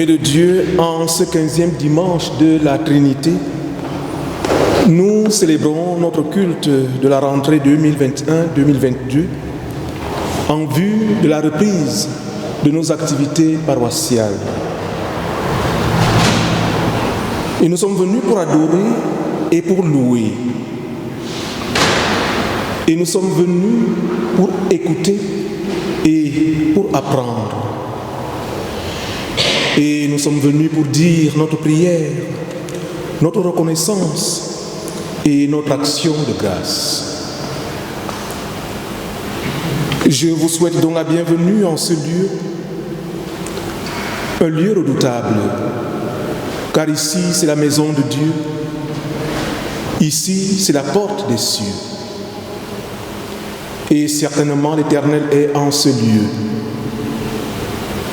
Bien-aimés de Dieu, en ce 15e dimanche de la Trinité, nous célébrons notre culte de la rentrée 2021-2022 en vue de la reprise de nos activités paroissiales. Et nous sommes venus pour adorer et pour louer. Et nous sommes venus pour écouter et pour apprendre. Et nous sommes venus pour dire notre prière, notre reconnaissance et notre action de grâce. Je vous souhaite donc la bienvenue en ce lieu, un lieu redoutable, car ici c'est la maison de Dieu, ici c'est la porte des cieux. Et certainement l'Éternel est en ce lieu.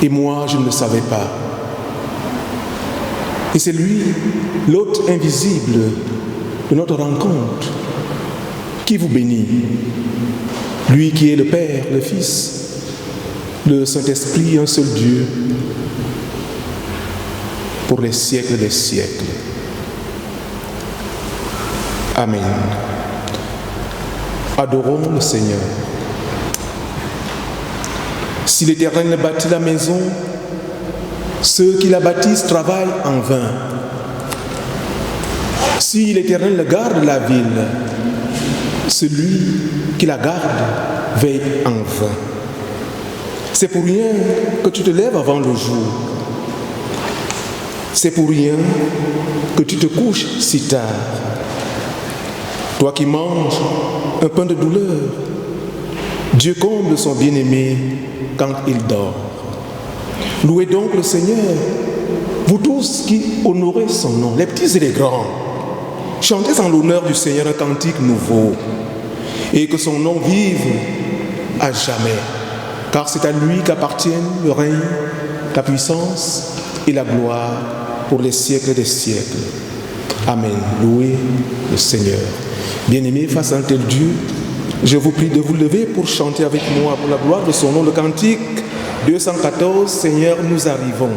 Et moi je ne le savais pas. Et c'est lui, l'hôte invisible de notre rencontre, qui vous bénit. Lui qui est le Père, le Fils, le Saint-Esprit, un seul Dieu, pour les siècles des siècles. Amen. Adorons le Seigneur. Si l'Éternel bâtit la maison, ceux qui la bâtissent travaillent en vain. Si l'Éternel garde la ville, celui qui la garde veille en vain. C'est pour rien que tu te lèves avant le jour. C'est pour rien que tu te couches si tard. Toi qui manges un pain de douleur, Dieu comble son bien-aimé quand il dort. Louez donc le Seigneur, vous tous qui honorez son nom, les petits et les grands. Chantez en l'honneur du Seigneur un cantique nouveau, et que son nom vive à jamais, car c'est à lui qu'appartiennent le règne, la puissance et la gloire pour les siècles des siècles. Amen. Louez le Seigneur. Bien-aimés, face à un tel Dieu, je vous prie de vous lever pour chanter avec moi pour la gloire de son nom le cantique 214, Seigneur, nous arrivons.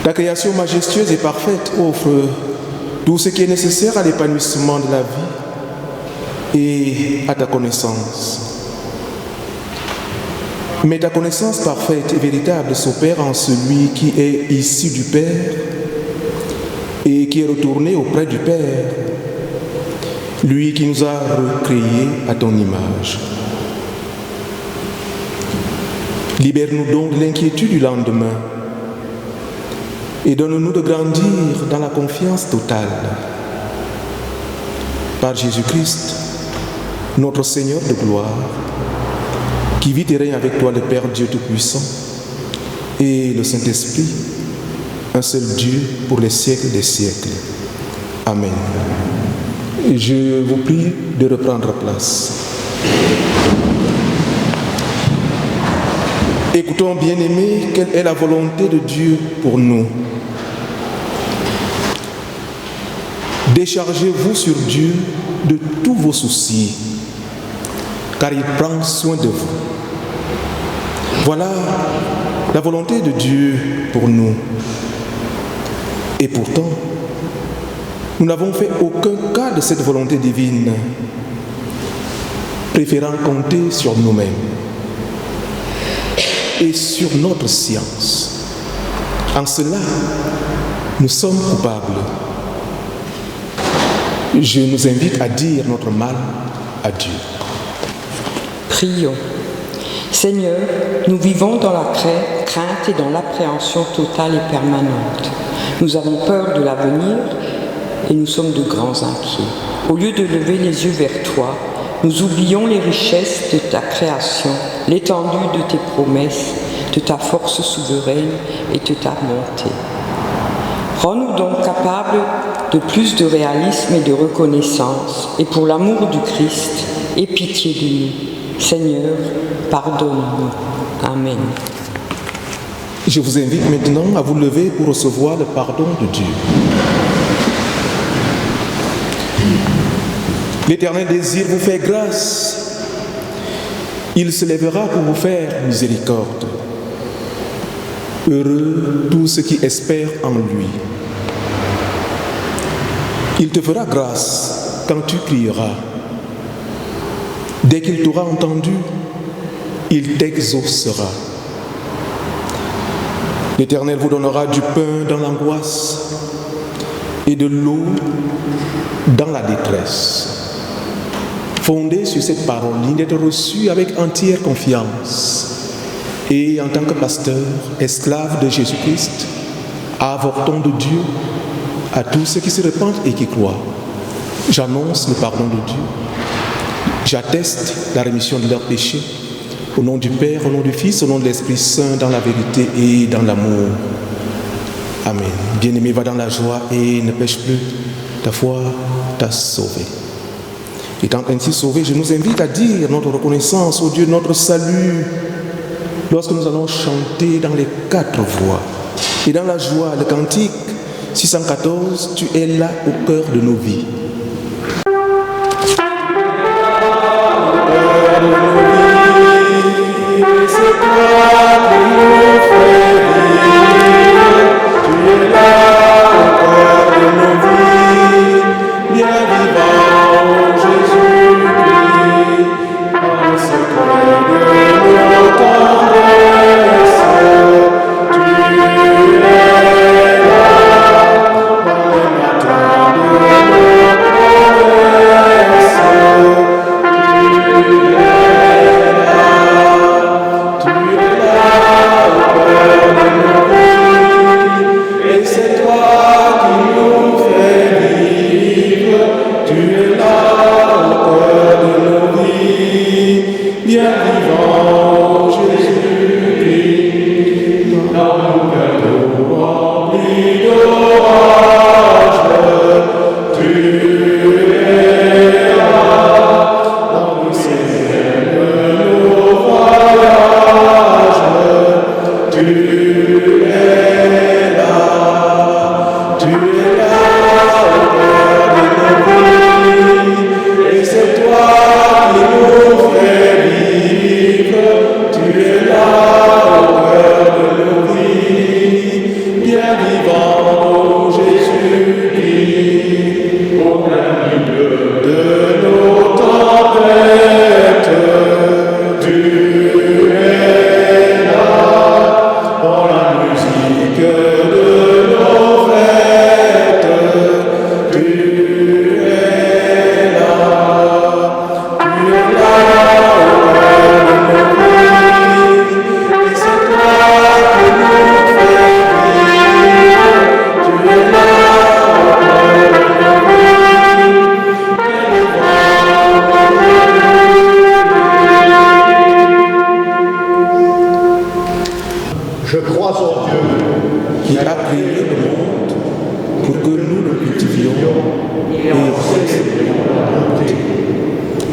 Ta création majestueuse et parfaite offre tout ce qui est nécessaire à l'épanouissement de la vie et à ta connaissance. Mais ta connaissance parfaite et véritable s'opère en celui qui est issu du Père et qui est retourné auprès du Père, lui qui nous a recréés à ton image. Libère-nous donc de l'inquiétude du lendemain et donne-nous de grandir dans la confiance totale. Par Jésus-Christ, notre Seigneur de gloire, qui vit et règne avec toi le Père Dieu Tout-Puissant et le Saint-Esprit, un seul Dieu pour les siècles des siècles. Amen. Je vous prie de reprendre place. Écoutons, bien-aimés, quelle est la volonté de Dieu pour nous. Déchargez-vous sur Dieu de tous vos soucis, car il prend soin de vous. Voilà la volonté de Dieu pour nous. Et pourtant, nous n'avons fait aucun cas de cette volonté divine, préférant compter sur nous-mêmes et sur notre science. En cela, nous sommes coupables. Je nous invite à dire notre mal à Dieu. Prions. Seigneur, nous vivons dans la crainte et dans l'appréhension totale et permanente. Nous avons peur de l'avenir et nous sommes de grands inquiets. Au lieu de lever les yeux vers toi, nous oublions les richesses de ta création, l'étendue de tes promesses, de ta force souveraine et de ta bonté. Rends-nous donc capables de plus de réalisme et de reconnaissance, et pour l'amour du Christ, aie pitié de nous. Seigneur, pardonne-nous. Amen. Je vous invite maintenant à vous lever pour recevoir le pardon de Dieu. L'Éternel désire vous faire grâce. Il se lèvera pour vous faire miséricorde. Heureux tous ceux qui espèrent en lui. Il te fera grâce quand tu crieras. Dès qu'il t'aura entendu, il t'exaucera. L'Éternel vous donnera du pain dans l'angoisse et de l'eau dans la détresse. Fondé sur cette parole, il est reçu avec entière confiance. Et en tant que pasteur, esclave de Jésus-Christ, avorton de Dieu, à tous ceux qui se répandent et qui croient, j'annonce le pardon de Dieu. J'atteste la rémission de leurs péchés. Au nom du Père, au nom du Fils, au nom de l'Esprit Saint, dans la vérité et dans l'amour. Amen. Bien-aimé, va dans la joie et ne pêche plus. Ta foi t'a sauvé. Étant ainsi sauvé, je nous invite à dire notre reconnaissance au Dieu de notre salut lorsque nous allons chanter dans les 4 voix. Et dans la joie, le cantique 614, tu es là au cœur de nos vies. C'est toi qui nous fais vivre, tu es là au cœur de nos vies, bien vivant Jésus-Christ, en secret de nos tendresses, tu es là dans le matin de nos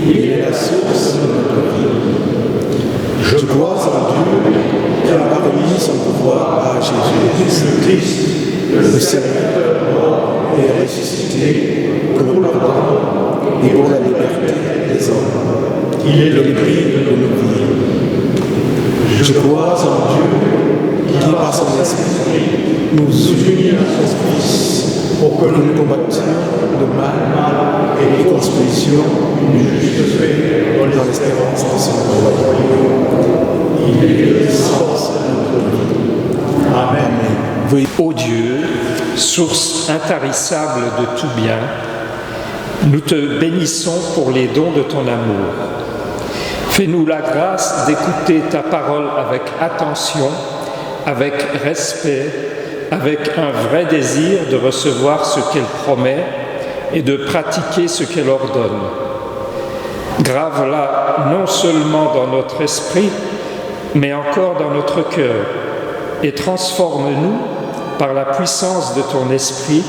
Il est la source de notre vie. Je crois en Dieu qui a remis son pouvoir à Jésus le Christ, le Seigneur mort et ressuscité pour le pardon et pour la liberté des hommes. Il est le prix de nos vies. Je crois en Dieu qui, par son esprit, nous unit à son Fils pour que nous combattions le mal et les construisions d'une juste paix dans l'espérance de son royaume. Il est l'essence de notre vie. Amen. Ô Dieu, source intarissable de tout bien, nous te bénissons pour les dons de ton amour. Fais-nous la grâce d'écouter ta parole avec attention, avec respect, avec un vrai désir de recevoir ce qu'elle promet et de pratiquer ce qu'elle ordonne. Grave-la non seulement dans notre esprit, mais encore dans notre cœur, et transforme-nous par la puissance de ton esprit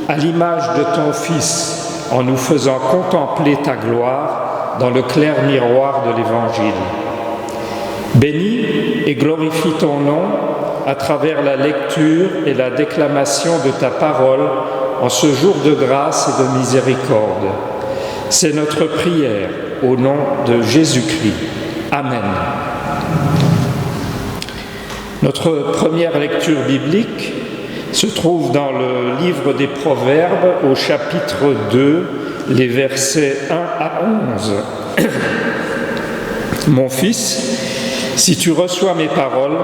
à l'image de ton Fils, en nous faisant contempler ta gloire dans le clair miroir de l'Évangile. Bénis et glorifie ton nom à travers la lecture et la déclamation de ta parole en ce jour de grâce et de miséricorde. C'est notre prière au nom de Jésus-Christ. Amen. Notre première lecture biblique se trouve dans le livre des Proverbes au chapitre 2, les versets 1 à 11. Mon fils, si tu reçois mes paroles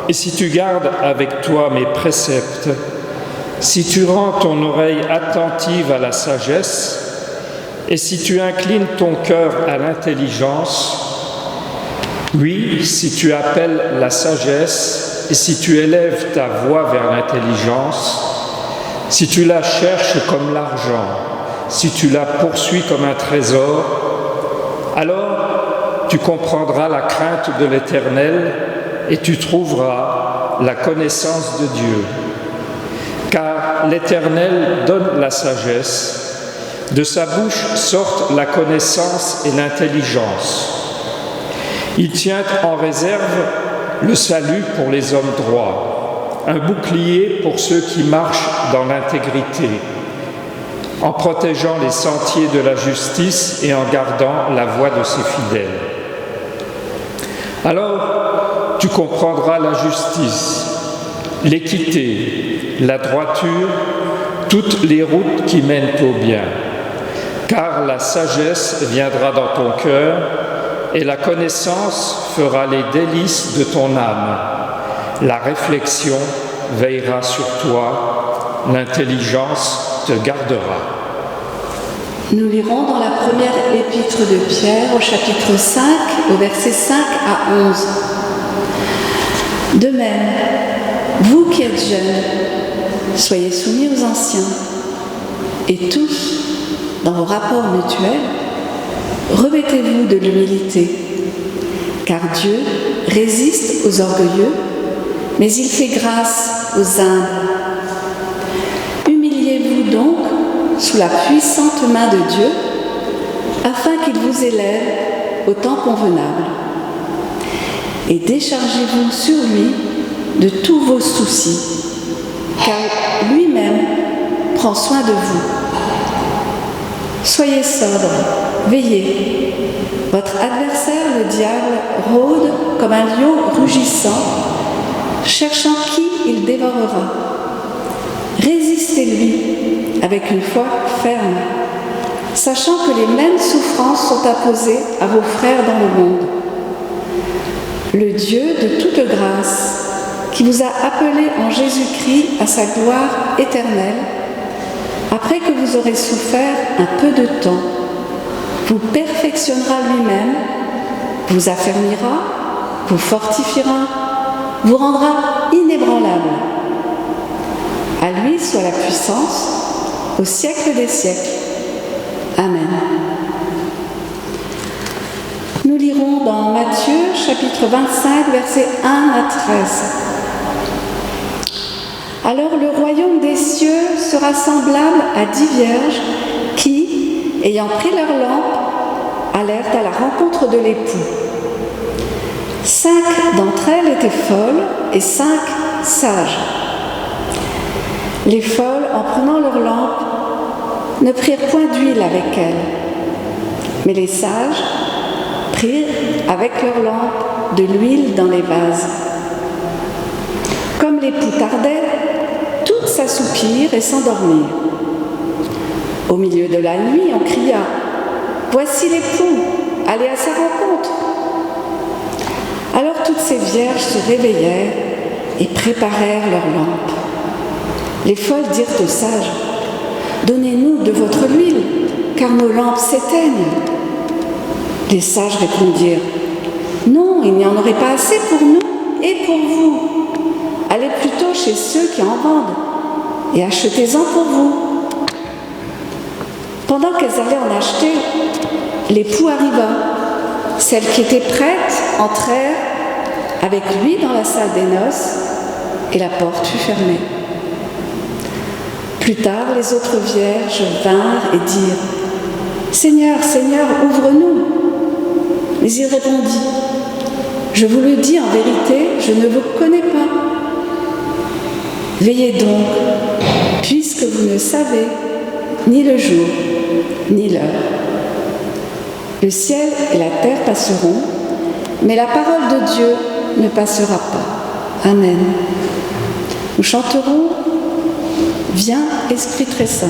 et si tu gardes avec toi mes préceptes, si tu rends ton oreille attentive à la sagesse et si tu inclines ton cœur à l'intelligence, oui, si tu appelles la sagesse et si tu élèves ta voix vers l'intelligence, si tu la cherches comme l'argent, si tu la poursuis comme un trésor, alors tu comprendras la crainte de l'Éternel et tu trouveras la connaissance de Dieu. Car l'Éternel donne la sagesse, de sa bouche sortent la connaissance et l'intelligence. Il tient en réserve le salut pour les hommes droits, un bouclier pour ceux qui marchent dans l'intégrité, en protégeant les sentiers de la justice et en gardant la voie de ses fidèles. Alors, tu comprendras la justice, l'équité, la droiture, toutes les routes qui mènent au bien. Car la sagesse viendra dans ton cœur et la connaissance fera les délices de ton âme. La réflexion veillera sur toi, l'intelligence te gardera. Nous lirons dans la première épître de Pierre au chapitre 5, au verset 5 à 11. De même, vous qui êtes jeunes, soyez soumis aux anciens, et tous, dans vos rapports mutuels, revêtez-vous de l'humilité, car Dieu résiste aux orgueilleux, mais il fait grâce aux humbles. Humiliez-vous donc sous la puissante main de Dieu, afin qu'il vous élève au temps convenable. Et déchargez-vous sur lui de tous vos soucis, car lui-même prend soin de vous. Soyez sobre, veillez. Votre adversaire, le diable, rôde comme un lion rugissant, cherchant qui il dévorera. Résistez-lui avec une foi ferme, sachant que les mêmes souffrances sont imposées à vos frères dans le monde. Le Dieu de toute grâce, qui vous a appelés en Jésus-Christ à sa gloire éternelle, après que vous aurez souffert un peu de temps, vous perfectionnera lui-même, vous affermira, vous fortifiera, vous rendra inébranlable. À lui soit la puissance au siècle des siècles. Amen. Nous lirons dans Matthieu, chapitre 25, versets 1 à 13. Alors le royaume des cieux sera semblable à 10 vierges qui, ayant pris leur lampe, allèrent à la rencontre de l'époux. 5 d'entre elles étaient folles et 5 sages. Les folles, en prenant leur lampe, ne prirent point d'huile avec elles, mais les sages prirent avec leur lampe de l'huile dans les vases. Comme l'époux tardait, toutes s'assoupirent et s'endormirent. Au milieu de la nuit, on cria « Voici l'époux, allez à sa rencontre !» Alors toutes ces vierges se réveillèrent et préparèrent leurs lampes. Les folles dirent aux sages « Donnez-nous de votre huile, car nos lampes s'éteignent. » Les sages répondirent « Non, il n'y en aurait pas assez pour nous et pour vous. Allez plutôt chez ceux qui en vendent et achetez-en pour vous. » Pendant qu'elles allaient en acheter, l'époux arriva. Celles qui étaient prêtes entrèrent avec lui dans la salle des noces et la porte fut fermée. Plus tard, les autres vierges vinrent et dirent « Seigneur, Seigneur, ouvre-nous » Mais il répondit « Je vous le dis en vérité, je ne vous connais pas. Veillez donc, puisque vous ne savez ni le jour, ni l'heure. Le ciel et la terre passeront, mais la parole de Dieu ne passera pas. Amen. Nous chanterons « Viens, Esprit très saint ».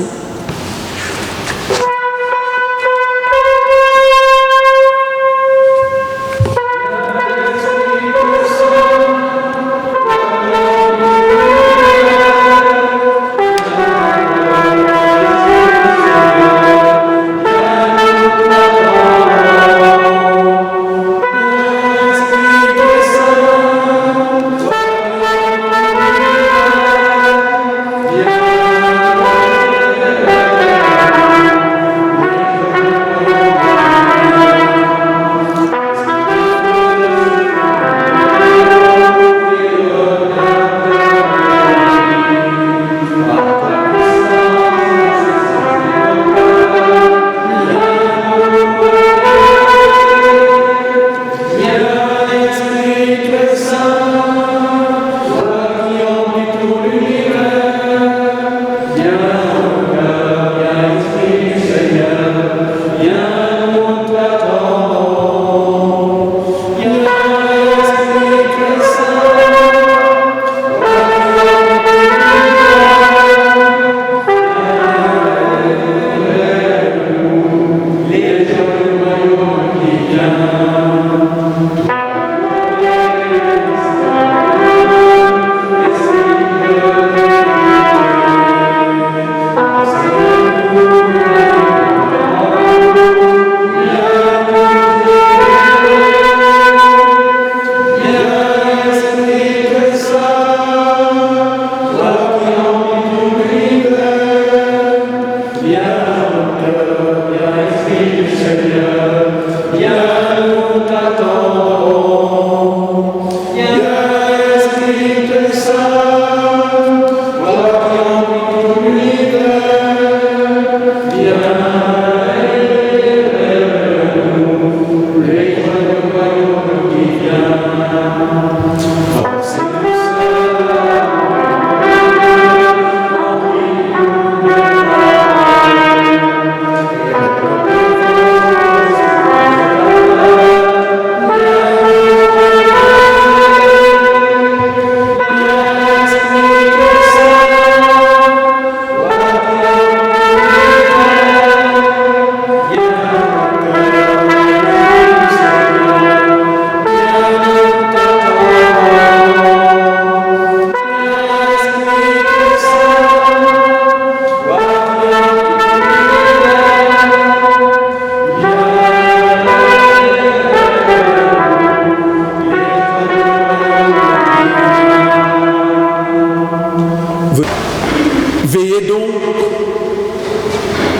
Veillez donc,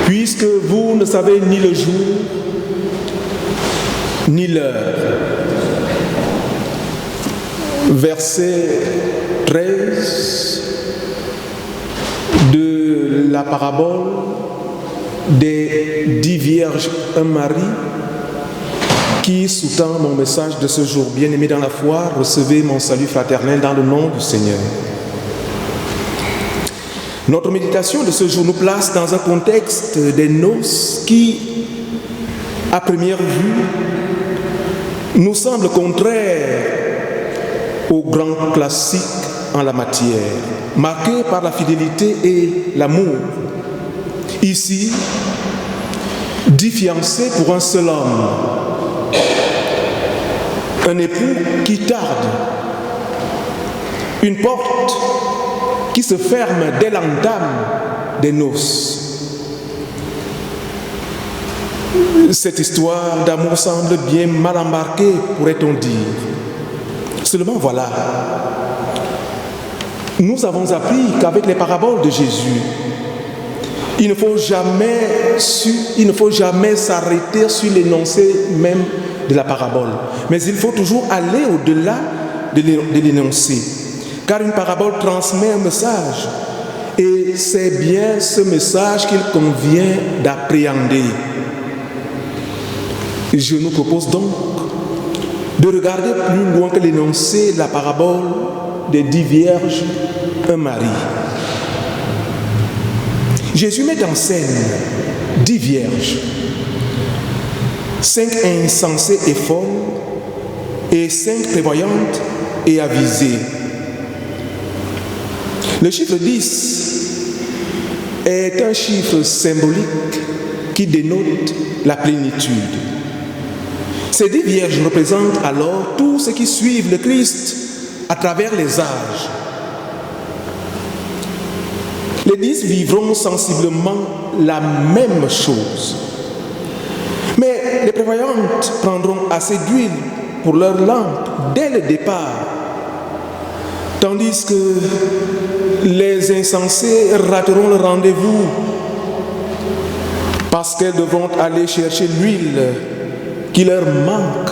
puisque vous ne savez ni le jour, ni l'heure. Verset 13 de la parabole des 10 vierges, un mari, qui sous-tend mon message de ce jour. Bien-aimés dans la foi, recevez mon salut fraternel dans le nom du Seigneur. Notre méditation de ce jour nous place dans un contexte des noces qui, à première vue, nous semble contraire aux grands classiques en la matière, marqué par la fidélité et l'amour. Ici, 10 fiancés pour un seul homme, un époux qui tarde, une porte qui se ferme dès l'entame des noces. Cette histoire d'amour semble bien mal embarquée, pourrait-on dire. Seulement voilà, nous avons appris qu'avec les paraboles de Jésus, il ne faut jamais s'arrêter sur l'énoncé même de la parabole. Mais il faut toujours aller au-delà de l'énoncé. Car une parabole transmet un message. Et c'est bien ce message qu'il convient d'appréhender. Je nous propose donc de regarder plus loin que l'énoncé de la parabole des 10 vierges, un mari. Jésus met en scène 10 vierges, 5 insensées et folles et 5 prévoyantes et avisées. Le chiffre 10 est un chiffre symbolique qui dénote la plénitude. Ces 10 vierges représentent alors tous ceux qui suivent le Christ à travers les âges. Les 10 vivront sensiblement la même chose. Mais les prévoyantes prendront assez d'huile pour leur lampe dès le départ, tandis que les insensés rateront le rendez-vous parce qu'elles devront aller chercher l'huile qui leur manque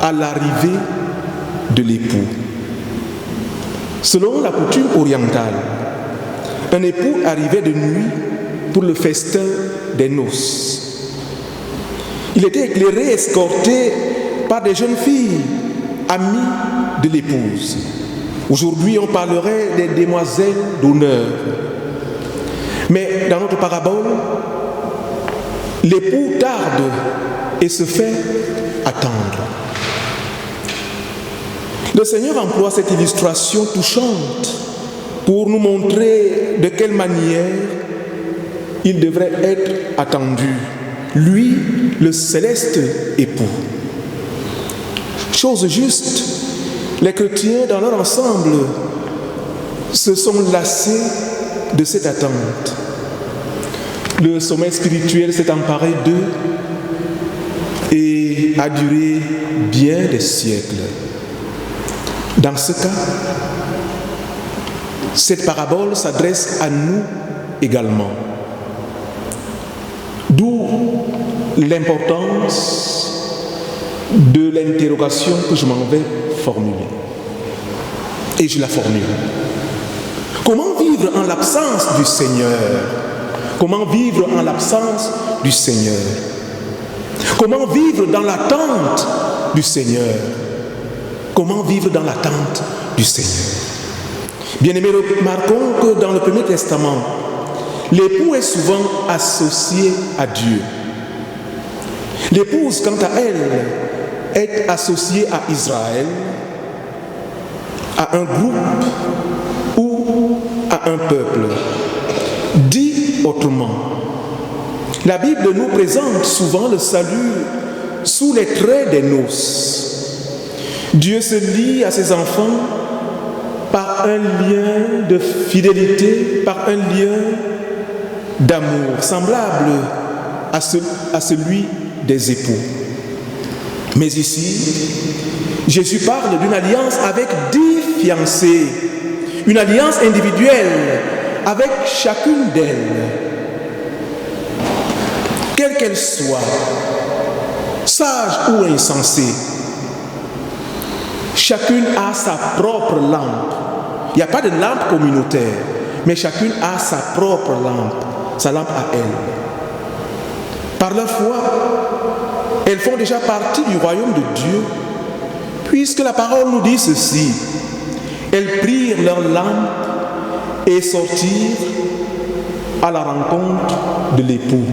à l'arrivée de l'époux. Selon la coutume orientale, un époux arrivait de nuit pour le festin des noces. Il était éclairé, escorté par des jeunes filles, amies de l'épouse. Aujourd'hui, on parlerait des demoiselles d'honneur. Mais dans notre parabole, l'époux tarde et se fait attendre. Le Seigneur emploie cette illustration touchante pour nous montrer de quelle manière il devrait être attendu, lui, le céleste époux. Chose juste, les chrétiens dans leur ensemble se sont lassés de cette attente. Le sommeil spirituel s'est emparé d'eux et a duré bien des siècles. Dans ce cas, cette parabole s'adresse à nous également. D'où l'importance de l'interrogation que je m'en vais formuler. Et je la formule. Comment vivre en l'absence du Seigneur? Comment vivre en l'absence du Seigneur? Comment vivre dans l'attente du Seigneur? Comment vivre dans l'attente du Seigneur? Bien-aimés, remarquons que dans le Premier Testament, l'époux est souvent associé à Dieu. L'épouse, quant à elle, est associée à Israël, à un groupe ou à un peuple. Dit autrement, la Bible nous présente souvent le salut sous les traits des noces. Dieu se lie à ses enfants par un lien de fidélité, par un lien d'amour, semblable à celui des époux. Mais ici, Jésus parle d'une alliance avec 10 fiancés, une alliance individuelle avec chacune d'elles, quelle qu'elle soit, sage ou insensée. Chacune a sa propre lampe. Il n'y a pas de lampe communautaire, mais chacune a sa propre lampe, sa lampe à elle. Par leur foi, elles font déjà partie du royaume de Dieu, puisque la parole nous dit ceci. Elles prirent leur lampe et sortirent à la rencontre de l'époux.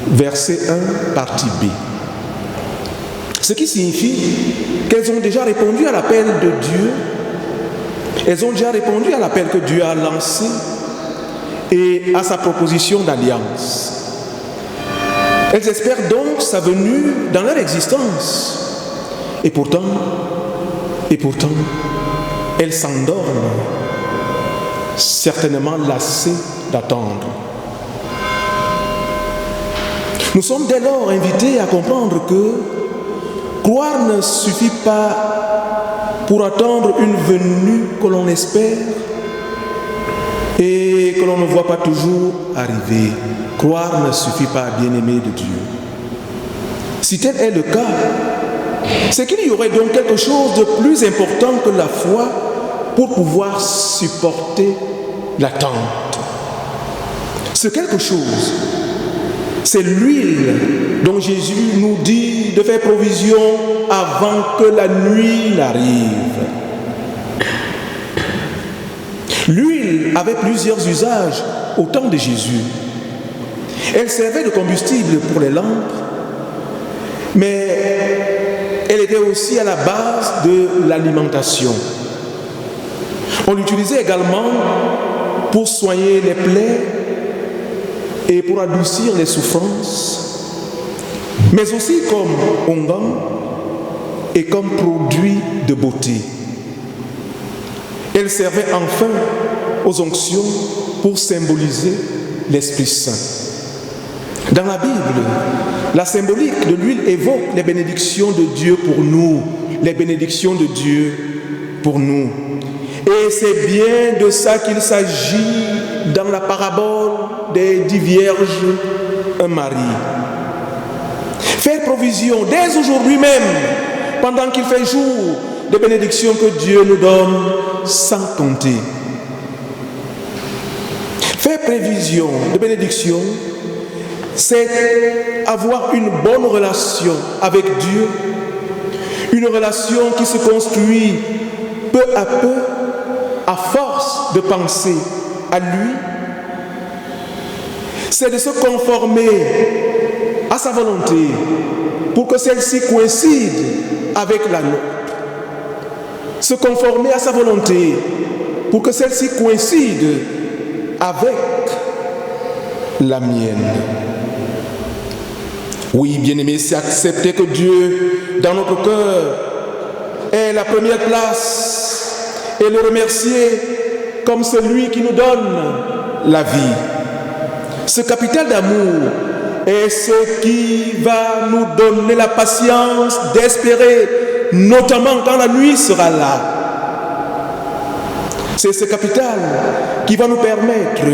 Verset 1, partie B. Ce qui signifie qu'elles ont déjà répondu à l'appel de Dieu. Elles ont déjà répondu à l'appel que Dieu a lancé et à sa proposition d'alliance. Elles espèrent donc sa venue dans leur existence. Et pourtant, elles s'endorment, certainement lassées d'attendre. Nous sommes dès lors invités à comprendre que croire ne suffit pas pour attendre une venue que l'on espère et que l'on ne voit pas toujours arriver. Croire ne suffit pas, bien-aimé de Dieu. Si tel est le cas, c'est qu'il y aurait donc quelque chose de plus important que la foi pour pouvoir supporter l'attente. Ce quelque chose, c'est l'huile dont Jésus nous dit de faire provision avant que la nuit n'arrive. L'huile avait plusieurs usages au temps de Jésus. Elle servait de combustible pour les lampes, mais elle était aussi à la base de l'alimentation. On l'utilisait également pour soigner les plaies et pour adoucir les souffrances, mais aussi comme onguent et comme produit de beauté. Elle servait enfin aux onctions pour symboliser l'Esprit Saint. Dans la Bible, la symbolique de l'huile évoque les bénédictions de Dieu pour nous, les bénédictions de Dieu pour nous. Et c'est bien de ça qu'il s'agit dans la parabole des 10 vierges, un mari. Faire provision dès aujourd'hui même, pendant qu'il fait jour, des bénédictions que Dieu nous donne sans compter. Faire prévision de bénédictions, c'est avoir une bonne relation avec Dieu, une relation qui se construit peu à peu à force de penser à lui. C'est de se conformer à sa volonté pour que celle-ci coïncide avec la nôtre. Se conformer à sa volonté pour que celle-ci coïncide avec la mienne. Oui, bien-aimé, c'est accepter que Dieu, dans notre cœur, ait la première place et le remercier comme celui qui nous donne la vie. Ce capital d'amour est ce qui va nous donner la patience d'espérer, notamment quand la nuit sera là. C'est ce capital qui va nous permettre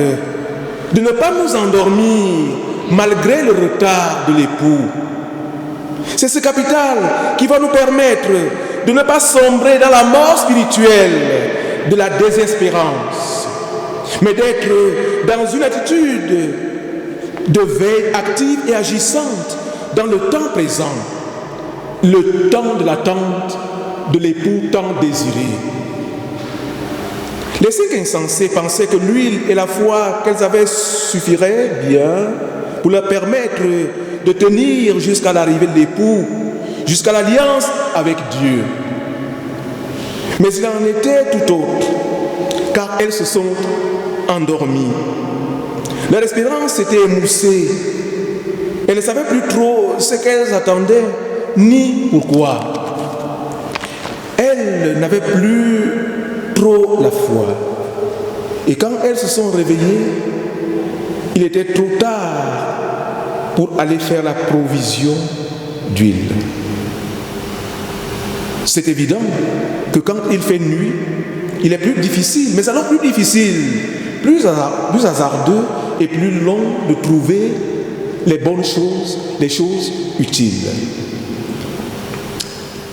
de ne pas nous endormir malgré le retard de l'époux. C'est ce capital qui va nous permettre de ne pas sombrer dans la mort spirituelle de la désespérance, mais d'être dans une attitude de veille active et agissante dans le temps présent, le temps de l'attente de l'époux tant désiré. Les 5 insensés pensaient que l'huile et la foi qu'elles avaient suffiraient bien pour leur permettre de tenir jusqu'à l'arrivée de l'époux, jusqu'à l'alliance avec Dieu. Mais il en était tout autre, car elles se sont endormies. Leur espérance s'était émoussée. Elles ne savaient plus trop ce qu'elles attendaient, ni pourquoi. Elles n'avaient plus trop la foi. Et quand elles se sont réveillées, il était trop tard pour aller faire la provision d'huile. C'est évident que quand il fait nuit, il est plus difficile, mais alors plus difficile, plus hasardeux et plus long de trouver les bonnes choses, les choses utiles.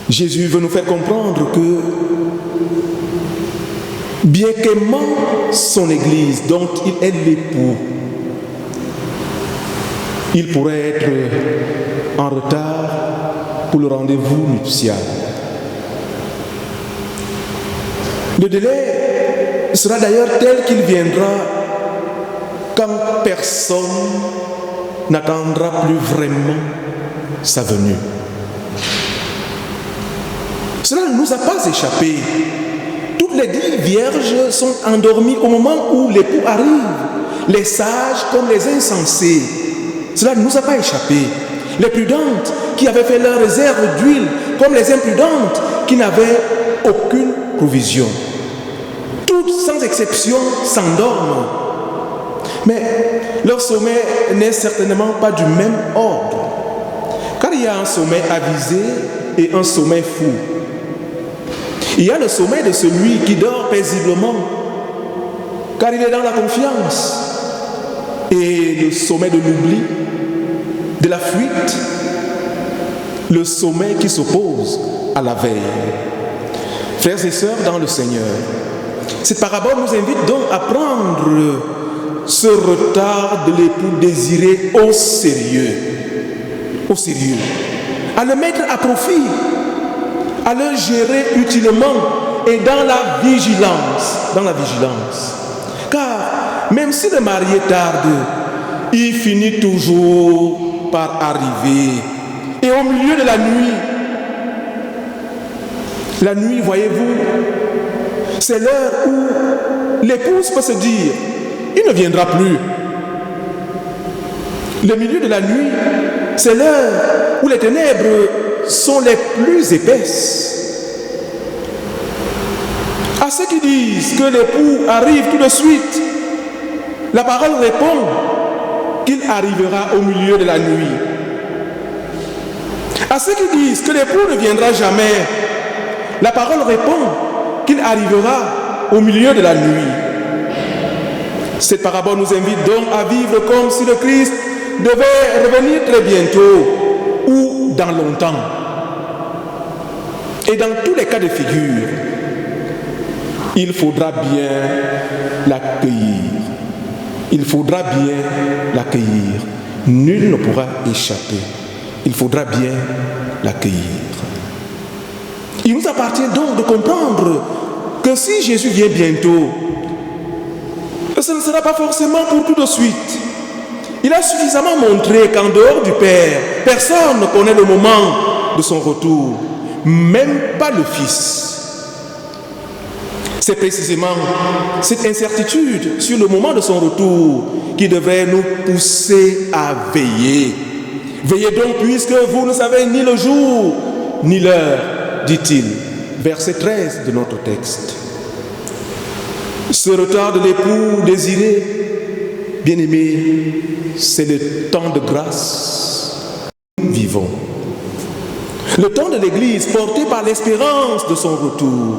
Jésus veut nous faire comprendre que bien qu'aimant son Église dont il est l'époux, il pourrait être en retard pour le rendez-vous nuptial. Le délai sera d'ailleurs tel qu'il viendra quand personne n'attendra plus vraiment sa venue. Cela ne nous a pas échappé. Toutes les 10 vierges sont endormies au moment où l'époux arrive, les sages comme les insensés. Cela ne nous a pas échappé. Les prudentes qui avaient fait leur réserve d'huile, comme les imprudentes qui n'avaient aucune provision. Toutes, sans exception, s'endorment. Mais leur sommeil n'est certainement pas du même ordre. Car il y a un sommeil avisé et un sommeil fou. Il y a le sommeil de celui qui dort paisiblement, car il est dans la confiance. Et le sommeil de l'oubli, de la fuite, le sommeil qui s'oppose à la veille. Frères et sœurs dans le Seigneur, cette parabole nous invite donc à prendre ce retard de l'époux désiré au sérieux, à le mettre à profit, à le gérer utilement et dans la vigilance, Car même si le marié tarde, il finit toujours par arriver. Et au milieu de la nuit, voyez-vous, c'est l'heure où l'épouse peut se dire, il ne viendra plus. Le milieu de la nuit, c'est l'heure où les ténèbres sont les plus épaisses. À ceux qui disent que l'époux arrive tout de suite, la parole répond qu'il arrivera au milieu de la nuit. À ceux qui disent que l'époux ne viendra jamais, la parole répond qu'il arrivera au milieu de la nuit. Cette parabole nous invite donc à vivre comme si le Christ devait revenir très bientôt ou dans longtemps. Et dans tous les cas de figure, il faudra bien l'accueillir. Il faudra bien l'accueillir. Nul ne pourra échapper. Il faudra bien l'accueillir. Il nous appartient donc de comprendre que si Jésus vient bientôt, ce ne sera pas forcément pour tout de suite. Il a suffisamment montré qu'en dehors du Père, personne ne connaît le moment de son retour, même pas le Fils. C'est précisément cette incertitude sur le moment de son retour qui devrait nous pousser à veiller. Veillez donc puisque vous ne savez ni le jour ni l'heure, dit-il. Verset 13 de notre texte. Ce retard de l'époux désiré, bien-aimé, c'est le temps de grâce que nous vivons. Le temps de l'Église porté par l'espérance de son retour.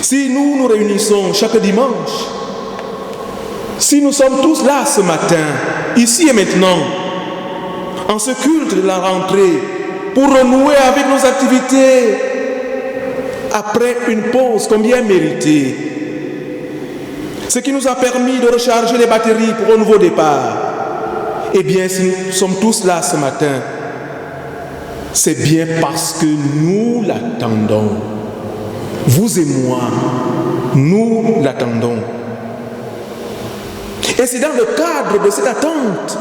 Si nous nous réunissons chaque dimanche, si nous sommes tous là ce matin, ici et maintenant, en ce culte de la rentrée, pour renouer avec nos activités après une pause combien méritée, ce qui nous a permis de recharger les batteries pour un nouveau départ, eh bien, si nous sommes tous là ce matin, c'est bien parce que nous l'attendons. Vous et moi, nous l'attendons. Et c'est dans le cadre de cette attente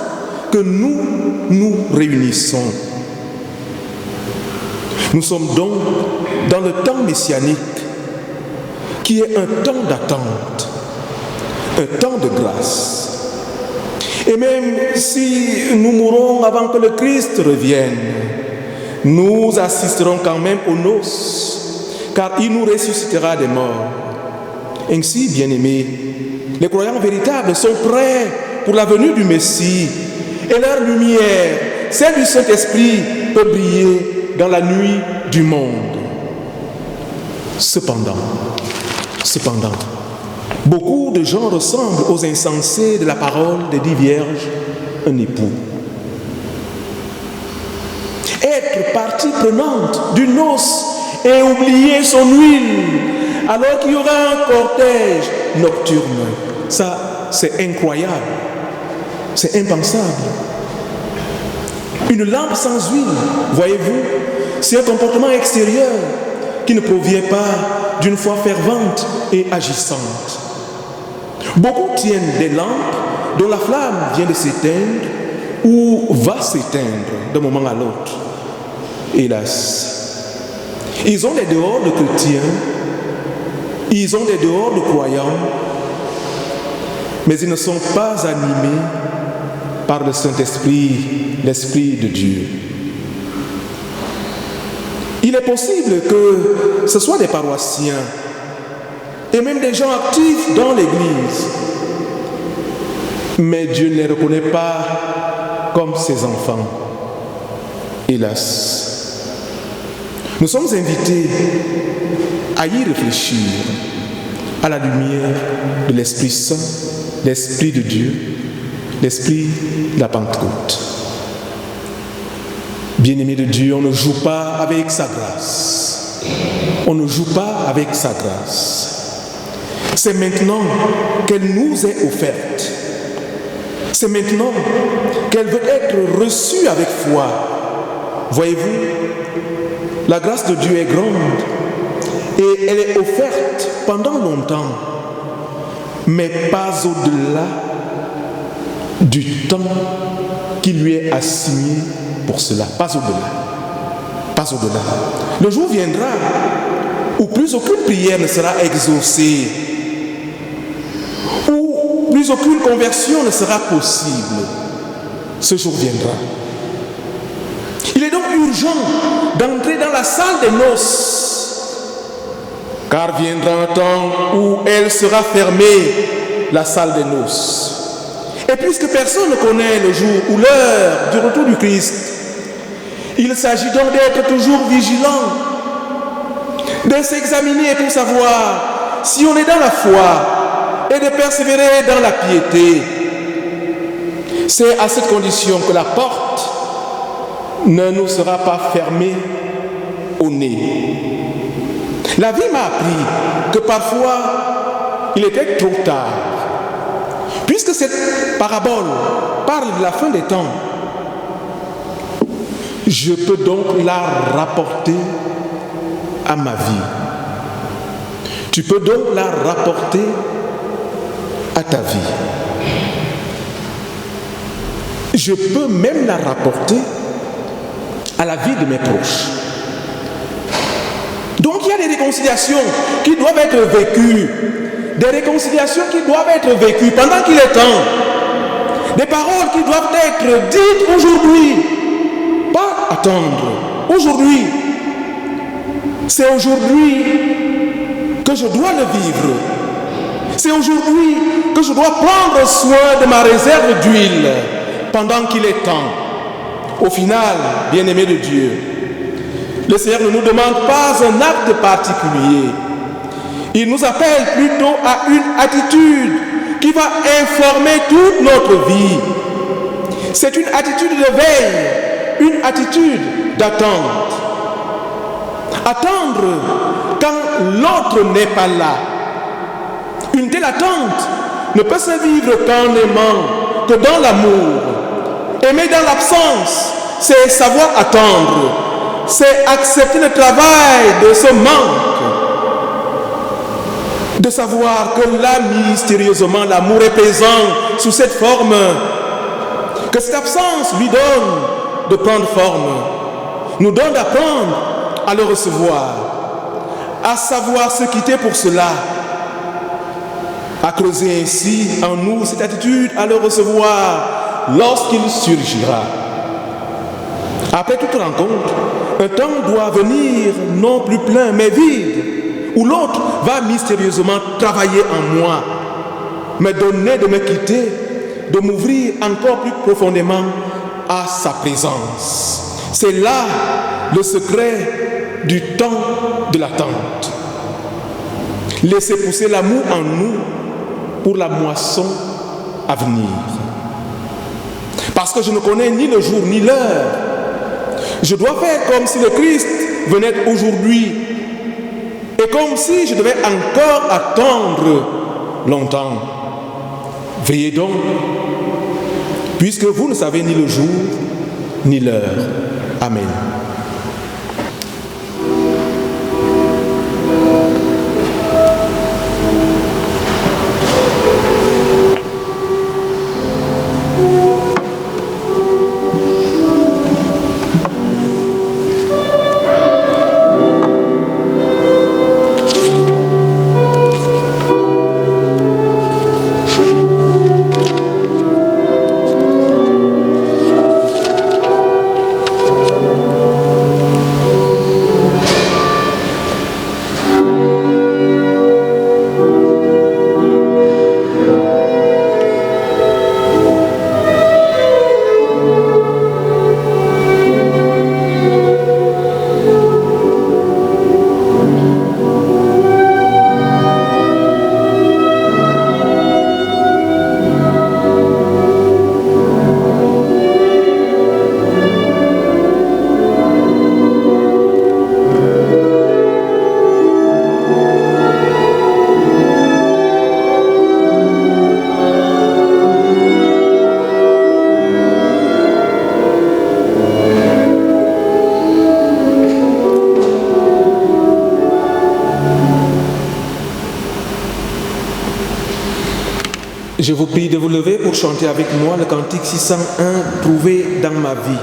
que nous nous réunissons. Nous sommes donc dans le temps messianique qui est un temps d'attente, un temps de grâce. Et même si nous mourrons avant que le Christ revienne, nous assisterons quand même aux noces, car il nous ressuscitera des morts. Ainsi, bien-aimés, les croyants véritables sont prêts pour la venue du Messie, et leur lumière, celle du Saint-Esprit, peut briller dans la nuit du monde. Cependant, beaucoup de gens ressemblent aux insensés de la parole des 10 vierges, un époux. Être partie prenante d'une noce et oublier son huile alors qu'il y aura un cortège nocturne. Ça, c'est incroyable. C'est impensable. Une lampe sans huile, voyez-vous, c'est un comportement extérieur qui ne provient pas d'une foi fervente et agissante. Beaucoup tiennent des lampes dont la flamme vient de s'éteindre ou va s'éteindre d'un moment à l'autre. Hélas, ils ont des dehors de chrétiens, ils ont des dehors de croyants, mais ils ne sont pas animés par le Saint-Esprit, l'Esprit de Dieu. Il est possible que ce soit des paroissiens et même des gens actifs dans l'Église, mais Dieu ne les reconnaît pas comme ses enfants. Hélas, nous sommes invités à y réfléchir à la lumière de l'Esprit Saint, l'Esprit de Dieu, l'Esprit de la Pentecôte. Bien-aimés de Dieu, on ne joue pas avec sa grâce. On ne joue pas avec sa grâce. C'est maintenant qu'elle nous est offerte. C'est maintenant qu'elle veut être reçue avec foi. Voyez-vous, la grâce de Dieu est grande et elle est offerte pendant longtemps, mais pas au-delà du temps qui lui est assigné pour cela. Pas au-delà. Pas au-delà. Le jour viendra où plus aucune prière ne sera exaucée, où plus aucune conversion ne sera possible. Ce jour viendra. Il est donc urgent d'entrer dans la salle des noces, car viendra un temps où elle sera fermée, la salle des noces. Et puisque personne ne connaît le jour ou l'heure du retour du Christ, il s'agit donc d'être toujours vigilant, de s'examiner pour savoir si on est dans la foi et de persévérer dans la piété. C'est à cette condition que la porte ne nous sera pas fermée au nez. La vie m'a appris que parfois il était trop tard. Puisque cette parabole parle de la fin des temps, je peux donc la rapporter à ma vie. Tu peux donc la rapporter à ta vie. Je peux même la rapporter à la vie de mes proches. Donc il y a des réconciliations qui doivent être vécues. Des réconciliations qui doivent être vécues pendant qu'il est temps. Des paroles qui doivent être dites aujourd'hui. Pas attendre. Aujourd'hui. C'est aujourd'hui que je dois le vivre. C'est aujourd'hui que je dois prendre soin de ma réserve d'huile pendant qu'il est temps. Au final, bien-aimés de Dieu, le Seigneur ne nous demande pas un acte particulier. Il nous appelle plutôt à une attitude qui va informer toute notre vie. C'est une attitude de veille, une attitude d'attente. Attendre quand l'autre n'est pas là. Une telle attente ne peut se vivre qu'en aimant, que dans l'amour. Aimer dans l'absence, c'est savoir attendre. C'est accepter le travail de ce manque. De savoir que là, mystérieusement, l'amour est présent sous cette forme. Que cette absence lui donne de prendre forme. Nous donne d'apprendre à le recevoir. À savoir se quitter pour cela. À creuser ainsi en nous cette attitude à le recevoir lorsqu'il surgira. Après toute rencontre, un temps doit venir non plus plein mais vide, où l'autre va mystérieusement travailler en moi, me donner de me quitter, de m'ouvrir encore plus profondément à sa présence. C'est là le secret du temps de l'attente. Laissez pousser l'amour en nous pour la moisson à venir. Parce que je ne connais ni le jour ni l'heure. Je dois faire comme si le Christ venait aujourd'hui et comme si je devais encore attendre longtemps. Veillez donc, puisque vous ne savez ni le jour ni l'heure. Amen. Je vous prie de vous lever pour chanter avec moi le cantique 601, Trouvé dans ma vie.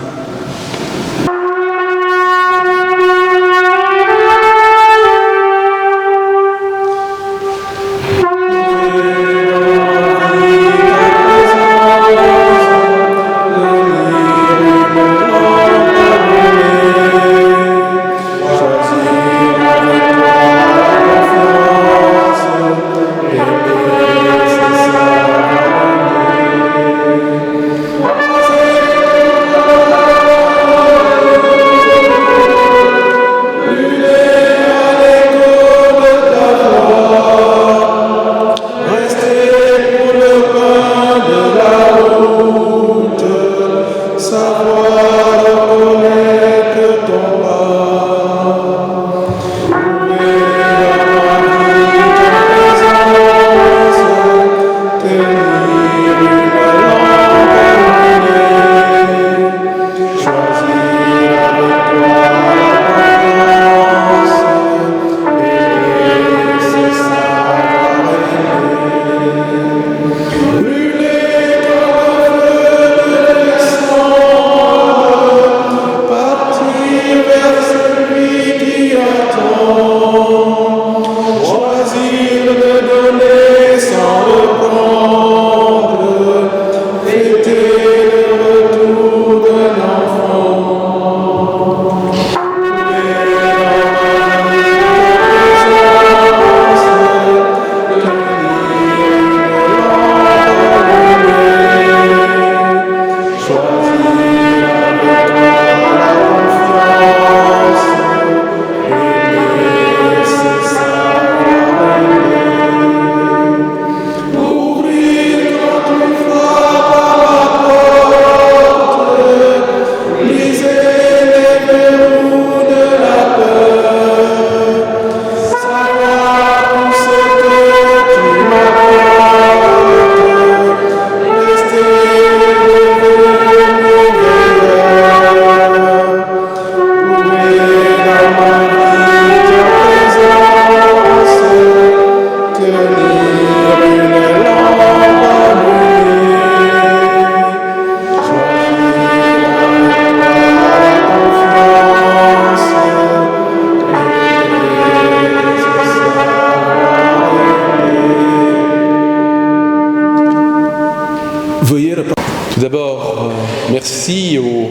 Merci aux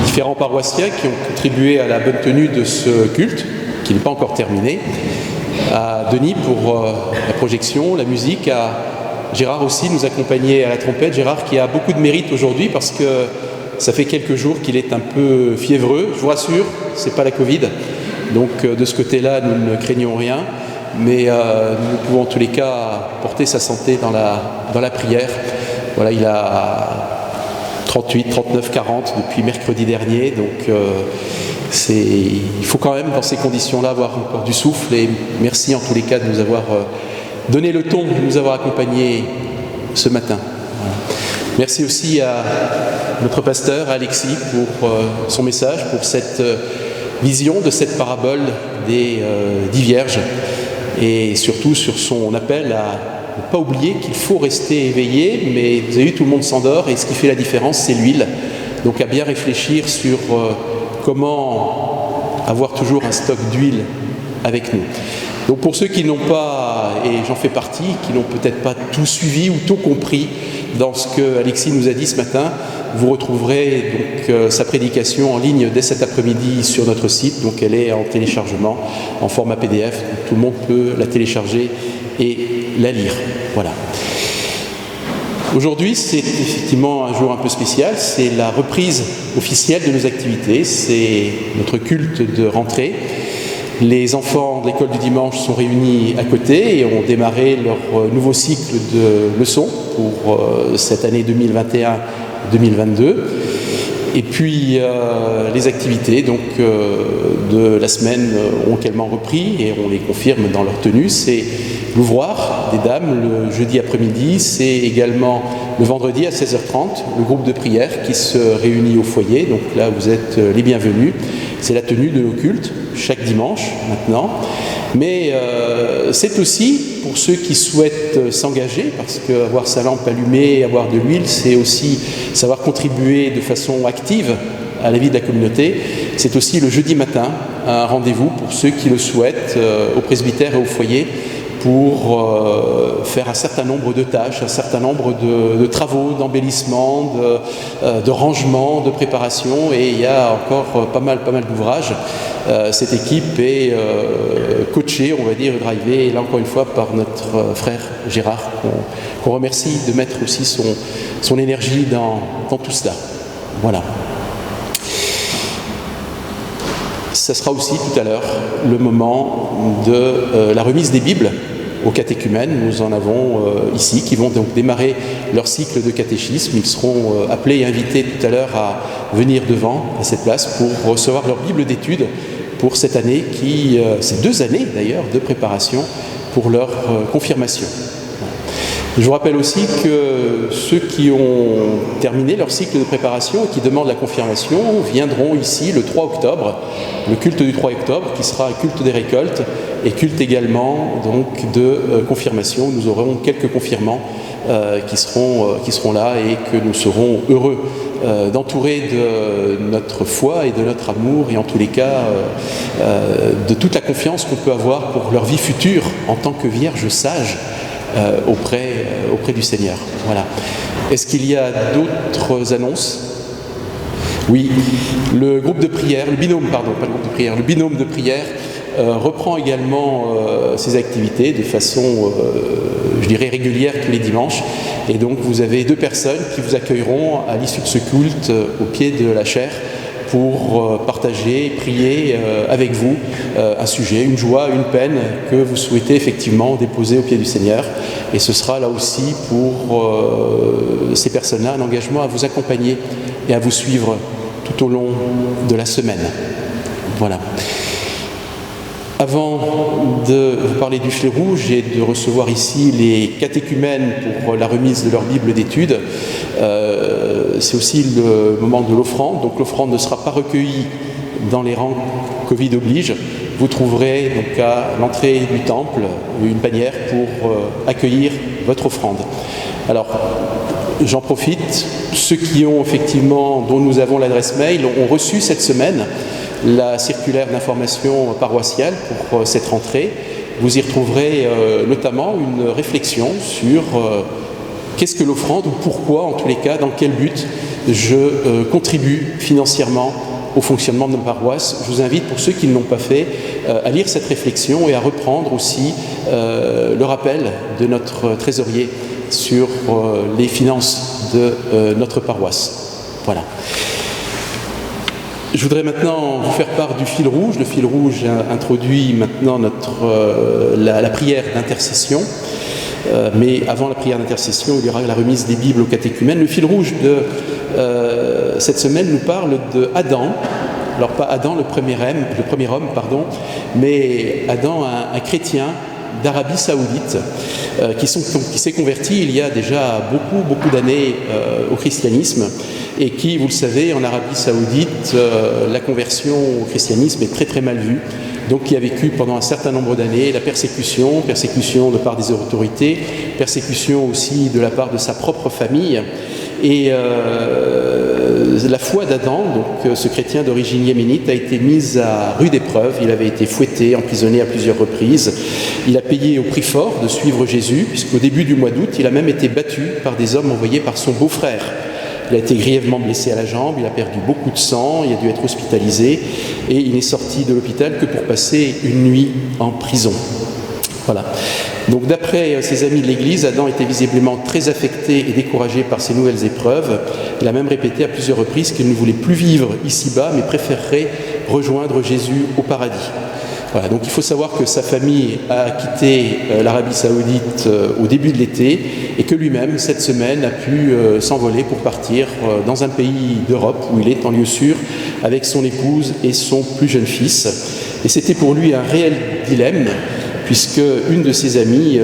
différents paroissiens qui ont contribué à la bonne tenue de ce culte, qui n'est pas encore terminé, à Denis pour la projection, la musique, à Gérard aussi nous accompagner à la trompette. Gérard qui a beaucoup de mérite aujourd'hui parce que ça fait quelques jours qu'il est un peu fiévreux. Je vous rassure, ce n'est pas la Covid, donc de ce côté-là nous ne craignons rien, mais nous pouvons en tous les cas porter sa santé dans la prière. Voilà, il a 38, 39, 40 depuis mercredi dernier, donc il faut quand même dans ces conditions-là avoir encore du souffle, et merci en tous les cas de nous avoir donné le ton, de nous avoir accompagnés ce matin. Voilà. Merci aussi à notre pasteur Alexis pour son message, pour cette vision de cette parabole des 10 vierges et surtout sur son appel à ne pas oublier qu'il faut rester éveillé, mais vous avez vu, tout le monde s'endort et ce qui fait la différence, c'est l'huile. Donc à bien réfléchir sur comment avoir toujours un stock d'huile avec nous. Donc pour ceux qui n'ont pas, et j'en fais partie, qui n'ont peut-être pas tout suivi ou tout compris dans ce que Alexis nous a dit ce matin, vous retrouverez donc sa prédication en ligne dès cet après-midi sur notre site. Donc elle est en téléchargement, en format PDF. Donc tout le monde peut la télécharger et la lire. Voilà. Aujourd'hui, c'est effectivement un jour un peu spécial. C'est la reprise officielle de nos activités. C'est notre culte de rentrée. Les enfants de l'école du dimanche sont réunis à côté et ont démarré leur nouveau cycle de leçons pour cette année 2021-2022. Et puis les activités donc, de la semaine ont également repris et on les confirme dans leur tenue. C'est l'ouvroir des dames le jeudi après-midi, c'est également le vendredi à 16h30, le groupe de prière qui se réunit au foyer. Donc là, vous êtes les bienvenus. C'est la tenue de nos cultes, chaque dimanche maintenant. Mais c'est aussi pour ceux qui souhaitent s'engager, parce qu'avoir sa lampe allumée, avoir de l'huile, c'est aussi savoir contribuer de façon active à la vie de la communauté. C'est aussi le jeudi matin un rendez-vous pour ceux qui le souhaitent au presbytère et au foyer pour faire un certain nombre de tâches, un certain nombre de travaux, d'embellissement, de rangement, de préparation, et il y a encore pas mal d'ouvrages. Cette équipe est coachée, on va dire, drivée, là encore une fois par notre frère Gérard, qu'on remercie de mettre aussi son énergie dans tout cela. Voilà. Ça sera aussi tout à l'heure le moment de la remise des Bibles aux catéchumènes. Nous en avons ici qui vont donc démarrer leur cycle de catéchisme. Ils seront appelés et invités tout à l'heure à venir devant à cette place pour recevoir leur Bible d'études pour cette année ces 2 années d'ailleurs de préparation pour leur confirmation. Je vous rappelle aussi que ceux qui ont terminé leur cycle de préparation et qui demandent la confirmation viendront ici le 3 octobre, le culte du 3 octobre qui sera un culte des récoltes et culte également donc de confirmation. Nous aurons quelques confirmants qui seront là et que nous serons heureux d'entourer de notre foi et de notre amour et en tous les cas de toute la confiance qu'on peut avoir pour leur vie future en tant que vierges sages auprès du Seigneur. Voilà. Est-ce qu'il y a d'autres annonces ? Oui, le groupe de prière, le binôme de prière reprend également ses activités de façon, je dirais, régulière tous les dimanches. Et donc vous avez 2 personnes qui vous accueilleront à l'issue de ce culte au pied de la chaire pour partager, prier avec vous un sujet, une joie, une peine que vous souhaitez effectivement déposer au pied du Seigneur. Et ce sera là aussi pour ces personnes-là un engagement à vous accompagner et à vous suivre tout au long de la semaine. Voilà. Avant de vous parler du fil rouge et de recevoir ici les catéchumènes pour la remise de leur Bible d'études, c'est aussi le moment de l'offrande. Donc l'offrande ne sera pas recueillie dans les rangs Covid oblige. Vous trouverez donc à l'entrée du temple une panière pour accueillir votre offrande. Alors, j'en profite. Ceux qui ont effectivement, dont nous avons l'adresse mail, ont reçu cette semaine la circulaire d'information paroissiale pour cette rentrée. Vous y retrouverez notamment une réflexion sur qu'est-ce que l'offrande ou pourquoi, en tous les cas, dans quel but je contribue financièrement au fonctionnement de nos paroisses. Je vous invite, pour ceux qui ne l'ont pas fait, à lire cette réflexion et à reprendre aussi le rappel de notre trésorier sur les finances de notre paroisse. Voilà. Je voudrais maintenant vous faire part du fil rouge. Le fil rouge introduit maintenant la prière d'intercession. Mais avant la prière d'intercession, il y aura la remise des Bibles aux catéchumènes. Le fil rouge de cette semaine nous parle de Adam. Alors pas Adam le premier homme, mais Adam, un chrétien d'Arabie Saoudite qui s'est converti il y a déjà beaucoup d'années au christianisme et qui, vous le savez, en Arabie Saoudite, la conversion au christianisme est très mal vue. Donc qui a vécu pendant un certain nombre d'années la persécution de part des autorités, persécution aussi de la part de sa propre famille. Et la foi d'Adam, donc ce chrétien d'origine yéménite, a été mise à rude épreuve. Il avait été fouetté, emprisonné à plusieurs reprises. Il a payé au prix fort de suivre Jésus, puisqu'au début du mois d'août, il a même été battu par des hommes envoyés par son beau-frère. Il a été grièvement blessé à la jambe, il a perdu beaucoup de sang, il a dû être hospitalisé et il n'est sorti de l'hôpital que pour passer une nuit en prison. Voilà. Donc d'après ses amis de l'Église, Adam était visiblement très affecté et découragé par ces nouvelles épreuves. Il a même répété à plusieurs reprises qu'il ne voulait plus vivre ici-bas, mais préférerait rejoindre Jésus au paradis. Voilà, donc il faut savoir que sa famille a quitté l'Arabie Saoudite au début de l'été et que lui-même, cette semaine, a pu s'envoler pour partir dans un pays d'Europe où il est en lieu sûr avec son épouse et son plus jeune fils. Et c'était pour lui un réel dilemme, puisque une de ses amies,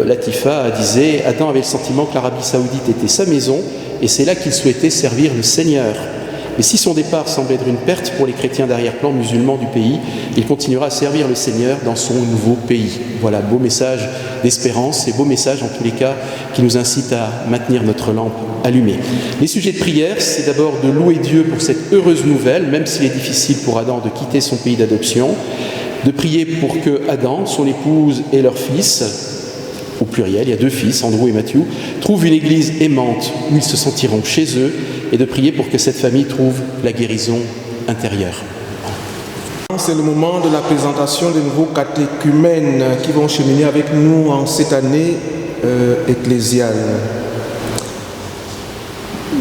Latifa, disait « Adam avait le sentiment que l'Arabie Saoudite était sa maison et c'est là qu'il souhaitait servir le Seigneur. Mais si son départ semble être une perte pour les chrétiens d'arrière-plan musulmans du pays, il continuera à servir le Seigneur dans son nouveau pays. » Voilà, beau message d'espérance et beau message en tous les cas qui nous incite à maintenir notre lampe allumée. Les sujets de prière, c'est d'abord de louer Dieu pour cette heureuse nouvelle, même s'il est difficile pour Adam de quitter son pays d'adoption, de prier pour que Adam, son épouse et leur fils, au pluriel, il y a 2 fils, Andrew et Matthew, trouvent une église aimante où ils se sentiront chez eux et de prier pour que cette famille trouve la guérison intérieure. C'est le moment de la présentation des nouveaux catéchumènes qui vont cheminer avec nous en cette année ecclésiale.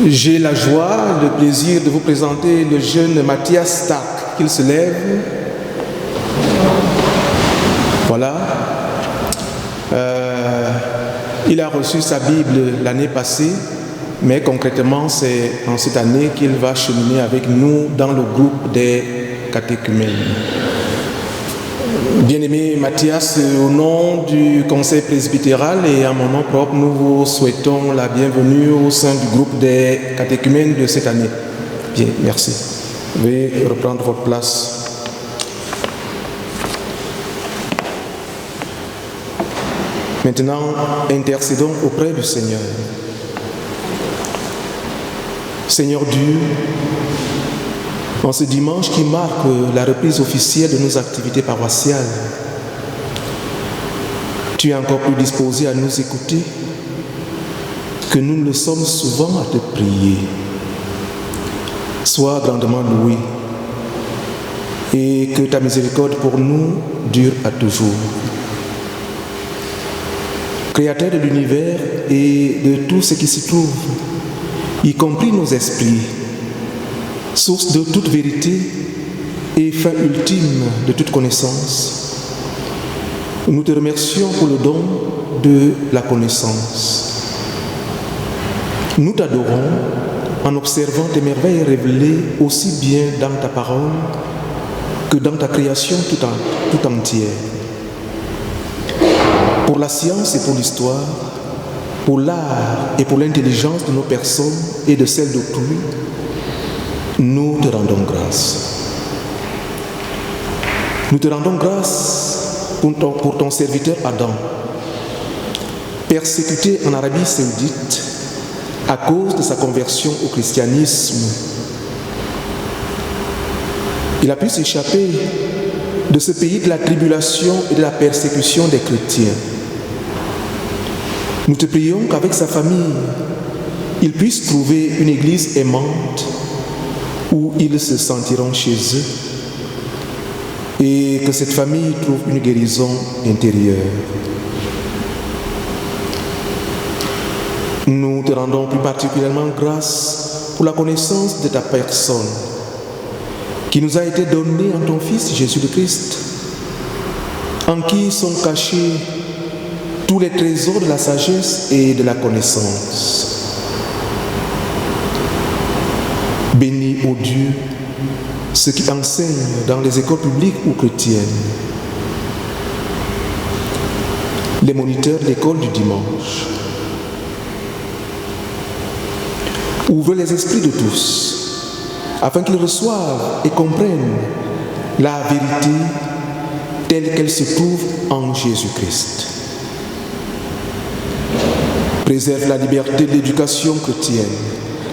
J'ai la joie, le plaisir de vous présenter le jeune Mathias Stark, qu'il se lève. Voilà. Il a reçu sa Bible l'année passée, mais concrètement, c'est en cette année qu'il va cheminer avec nous dans le groupe des catéchumènes. Bien-aimé Mathias, au nom du conseil presbytéral et à mon nom propre, nous vous souhaitons la bienvenue au sein du groupe des catéchumènes de cette année. Bien, merci. Veuillez reprendre votre place. Maintenant, intercédons auprès du Seigneur. Seigneur Dieu, en ce dimanche qui marque la reprise officielle de nos activités paroissiales, tu es encore plus disposé à nous écouter que nous ne le sommes souvent à te prier. Sois grandement loué et que ta miséricorde pour nous dure à toujours. Créateur de l'univers et de tout ce qui s'y trouve, y compris nos esprits, source de toute vérité et fin ultime de toute connaissance, nous te remercions pour le don de la connaissance. Nous t'adorons en observant tes merveilles révélées aussi bien dans ta parole que dans ta création tout entière. Pour la science et pour l'histoire, pour l'art et pour l'intelligence de nos personnes et de celles d'autrui, nous te rendons grâce. Nous te rendons grâce pour ton serviteur Adam, persécuté en Arabie Saoudite à cause de sa conversion au christianisme. Il a pu s'échapper de ce pays de la tribulation et de la persécution des chrétiens. Nous te prions qu'avec sa famille, il puisse trouver une église aimante où ils se sentiront chez eux et que cette famille trouve une guérison intérieure. Nous te rendons plus particulièrement grâce pour la connaissance de ta personne qui nous a été donnée en ton Fils Jésus-Christ, en qui sont cachés tous les trésors de la sagesse et de la connaissance. Bénis, ô Dieu, ceux qui enseignent dans les écoles publiques ou chrétiennes. les moniteurs d'école du dimanche. Ouvrez les esprits de tous, afin qu'ils reçoivent et comprennent la vérité telle qu'elle se trouve en Jésus-Christ. Préserve la liberté de l'éducation chrétienne,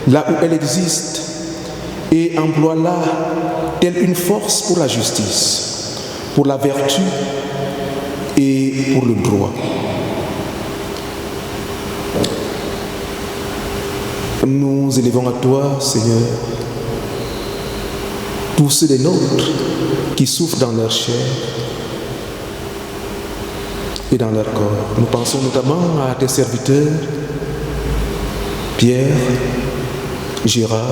là où elle existe, et emploie-la telle une force pour la justice, pour la vertu et pour le droit. Nous élevons à toi, Seigneur, tous ceux des nôtres qui souffrent dans leur chair et dans leur corps. Nous pensons notamment à tes serviteurs, Pierre, Gérard,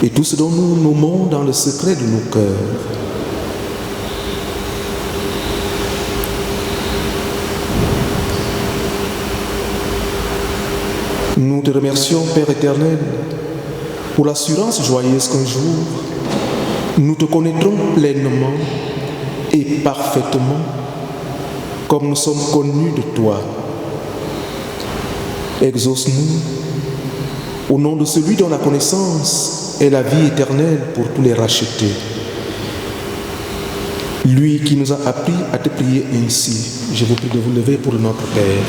et tous ceux dont nous nommons dans le secret de nos cœurs. Nous te remercions, Père éternel, pour l'assurance joyeuse qu'un jour, nous te connaîtrons pleinement et parfaitement, comme nous sommes connus de toi. Exauce-nous, au nom de celui dont la connaissance est la vie éternelle pour tous les rachetés. Lui qui nous a appris à te prier ainsi. Je vous prie de vous lever pour notre Père.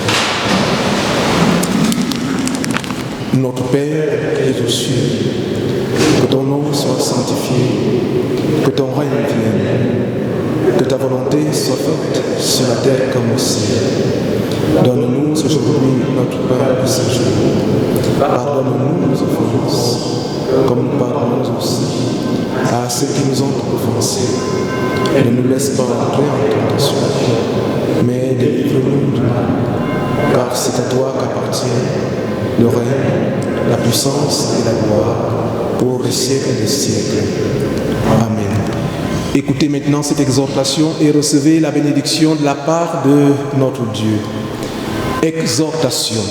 Notre Père qui es aux cieux, que ton nom soit sanctifié, que ton règne vienne, que ta volonté soit faite sur la terre comme au ciel. Donne-nous aujourd'hui notre pain de ce jour. Pardonne-nous nos offenses, comme nous pardonnons aussi à ceux qui nous ont offensés. Ne nous laisse pas entrer en tentation, mais délivre-nous du mal, car c'est à toi qu'appartient le règne, la puissance et la gloire pour les siècles des siècles. Amen. Écoutez maintenant cette exhortation et recevez la bénédiction de la part de notre Dieu. Exhortation.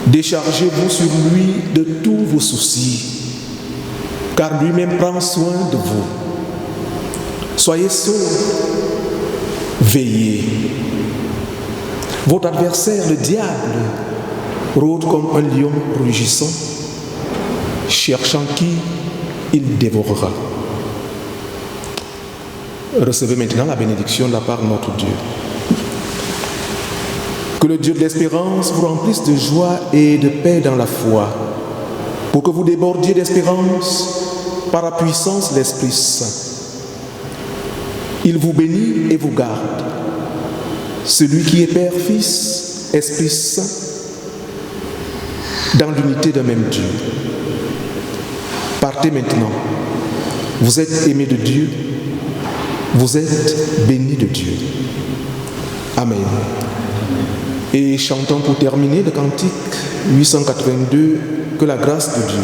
Déchargez-vous sur lui de tous vos soucis, car lui-même prend soin de vous. Soyez saufs, veillez. Votre adversaire, le diable, rôde comme un lion rugissant, cherchant qui il dévorera. Recevez maintenant la bénédiction de la part de notre Dieu. Que le Dieu de l'espérance vous remplisse de joie et de paix dans la foi, pour que vous débordiez d'espérance par la puissance de l'Esprit Saint. Il vous bénit et vous garde, celui qui est Père, Fils, Esprit Saint, dans l'unité d'un même Dieu. Partez maintenant. Vous êtes aimés de Dieu. Vous êtes bénis de Dieu. Amen. Et chantons pour terminer le cantique 882, que la grâce de Dieu,